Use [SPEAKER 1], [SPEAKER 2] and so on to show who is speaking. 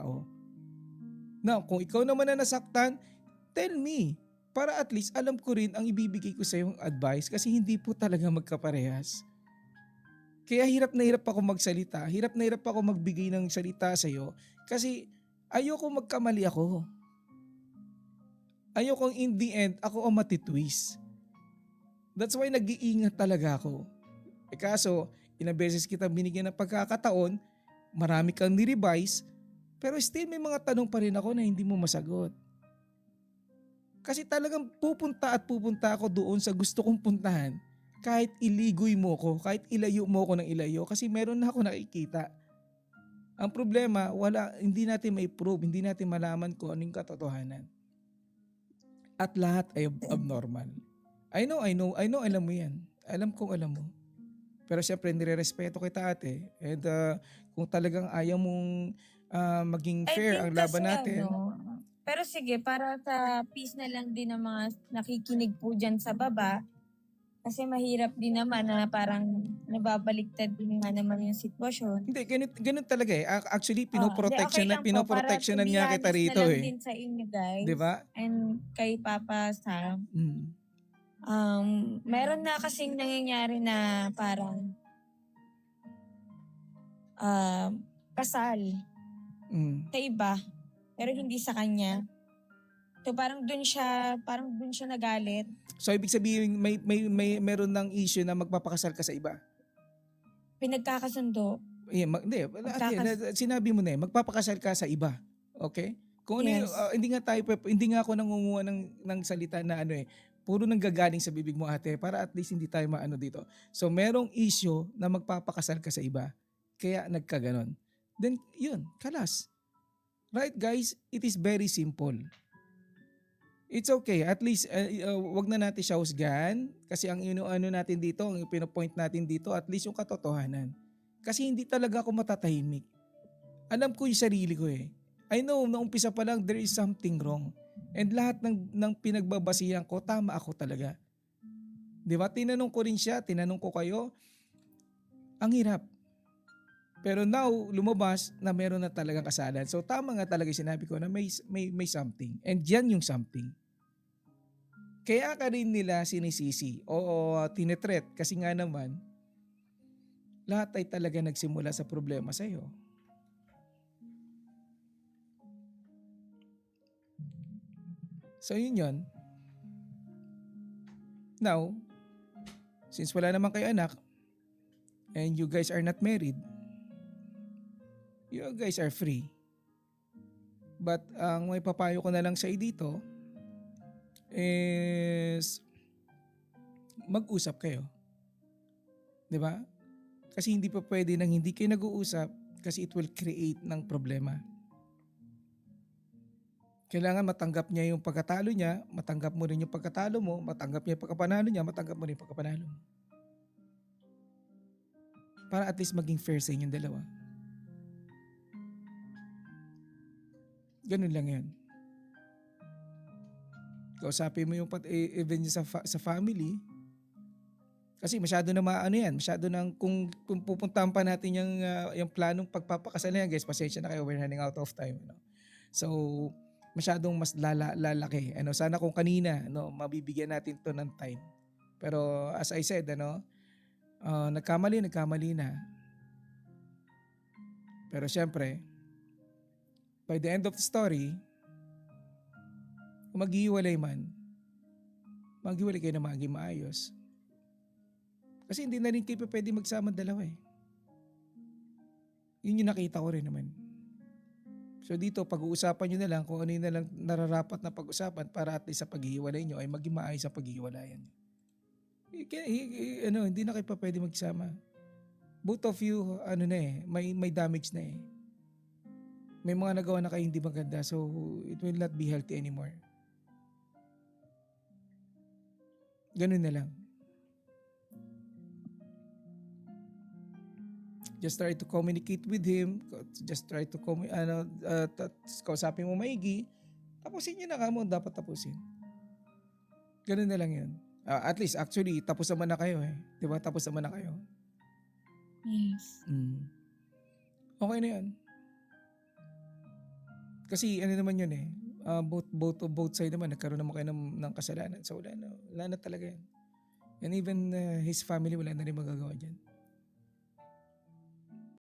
[SPEAKER 1] tao. Now, kung ikaw naman na nasaktan, tell me. Para at least alam ko rin ang ibibigay ko sa yung advice kasi hindi po talaga magkaparehas. Kaya hirap na hirap ako magsalita, hirap na hirap ako magbigay ng salita sa'yo kasi ayoko magkamali ako. Ayoko in the end ako ang matitwist. That's why nag-iingat talaga ako. Kaso, ilang beses kita binigyan ng pagkakataon, marami kang ni-revise, pero still may mga tanong pa rin ako na hindi mo masagot. Kasi talagang pupunta ako doon sa gusto kong puntahan kahit iligoy mo ko, kahit ilayo mo ko ng ilayo kasi meron na ako nakikita. Ang problema, hindi natin may prove, hindi natin malaman kung anong katotohanan. At lahat ay abnormal. I know, alam mo yan. Alam kong alam mo. Pero syempre, nire-respeto kita ate. And kung talagang ayaw mong maging
[SPEAKER 2] I
[SPEAKER 1] fair
[SPEAKER 2] think
[SPEAKER 1] ang laban
[SPEAKER 2] kasi
[SPEAKER 1] natin.
[SPEAKER 2] pero sige, para sa peace na lang din ng mga nakikinig po dyan sa baba, kasi mahirap din naman na parang nababaliktad din nga naman yung sitwasyon.
[SPEAKER 1] Hindi, ganun talaga eh. Actually,
[SPEAKER 2] Okay lang po, para to
[SPEAKER 1] pinoprotectionan
[SPEAKER 2] be
[SPEAKER 1] nga kita
[SPEAKER 2] honest na
[SPEAKER 1] rito
[SPEAKER 2] lang
[SPEAKER 1] eh.
[SPEAKER 2] din sa inyo
[SPEAKER 1] 'Di
[SPEAKER 2] guys,
[SPEAKER 1] ba?
[SPEAKER 2] and kay Papa Sam. Meron na kasing nangyayari na parang kasal sa iba, pero hindi sa kanya. So parang dun siya nagalit.
[SPEAKER 1] So ibig sabihin meron ng issue na magpapakasal ka sa iba.
[SPEAKER 2] Pinagkakasundo.
[SPEAKER 1] Hindi, sinabi mo na eh, magpapakasal ka sa iba. Okay? Kung ano
[SPEAKER 2] Yes.
[SPEAKER 1] hindi nga ako nangunguha ng salita na ano eh, puro nanggagaling sa bibig mo ate para at least hindi tayo maano dito. So merong issue na magpapakasal ka sa iba. Kaya nagkaganon. Then yun, kalas. Right guys, it is very simple. It's okay. At least wag na natin siya husgahan kasi ang ano natin dito, ang pinopoint natin dito, at least yung katotohanan. Kasi hindi talaga ako matatahimik. Alam ko yung sarili ko eh. I know na umpisa pa lang there is something wrong. And lahat ng pinagbabasihan ko, tama ako talaga. Di ba? Tinanong ko rin siya, tinanong ko kayo. Ang hirap. Pero now, lumabas na meron na talagang kasalan. So tama nga talaga sinabi ko na may something. And yan yung something. Kaya ka rin nila sinisisi o tinetret kasi nga naman, lahat ay talaga nagsimula sa problema sa'yo. So yun yun. Now, since wala naman kayo anak, and you guys are not married, you guys are free. But ang may papayo ko na lang sa dito is mag-usap kayo. 'Di ba? Kasi hindi pa pwede nang hindi kayo nag-uusap kasi it will create ng problema. Kailangan matanggap niya yung pagkatalo niya, matanggap mo rin yung pagkatalo mo, matanggap niya yung pagkapanalo niya, matanggap mo rin yung pagkapanalo mo. Para at least maging fair sa inyong dalawa. Ganun lang yan. Kausapin mo yung even sa family. Kasi masyado na maano yan. Masyado nang kung pupuntahan pa natin yung planong pagpapakasal na yan, guys, pasensya na kayo, we're running out of time. So, masyadong mas lalaki. Sana kung kanina, mabibigyan natin to ng time. Pero as I said, nagkamali na. Pero syempre, by the end of the story, kung maghihiwalay man, maghiwalay kayo na maging maayos. Kasi hindi na rin kayo pwede magsama dalawa eh. Yun yung nakita ko rin naman. So dito, pag-uusapan nyo na lang kung ano yung na lang nararapat na pag-usapan para at least sa paghihiwalay nyo ay maging maayos sa paghihiwalayan. Hindi na kayo pa pwede magsama. Both of you, may damage na eh. May mga nagawa na kayo hindi maganda, so it will not be healthy anymore. Ganun na lang. Just try to communicate with him. Just try to kausapin mo maigi. Tapusin nyo na ka mo, dapat tapusin. Ganun na lang yun. At least, actually, tapos naman na kayo eh. Diba? Tapos naman na kayo.
[SPEAKER 2] Yes.
[SPEAKER 1] Okay na yun. Kasi ano naman yun eh, both side naman nagkaroon naman kayo ng kasalanan. So wala na talaga yan. And even his family wala na rin magagawa dyan.